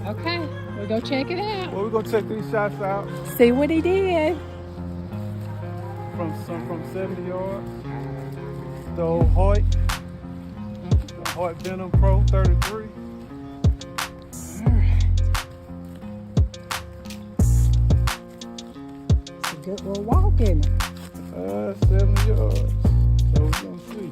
Okay, we'll go check it out. Well, we're gonna check these shots out See what he did. from 70 yards. The old Hoyt Venom Pro 33. All right. It's a good little walk, isn't it? 70 yards. So we're gonna see.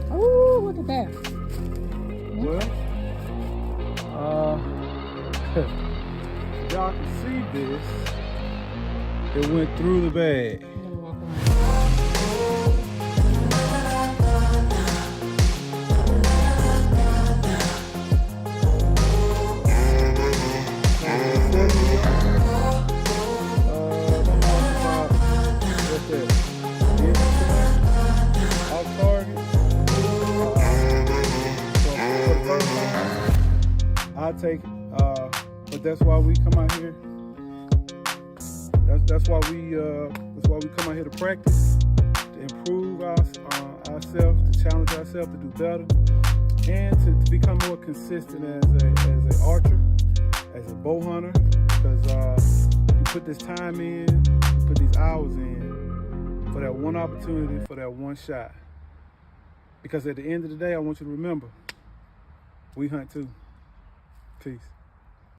Oh, look at that. Well, y'all can see this. It went through the bag. I'm gonna walk around. I take it, but that's why we come out here. That's why we come out here to practice, to improve ourselves, to challenge ourselves to do better, and to become more consistent as an archer, as a bow hunter. Because you put this time in, you put these hours in for that one opportunity, for that one shot. Because at the end of the day, I want you to remember, we hunt too. Peace.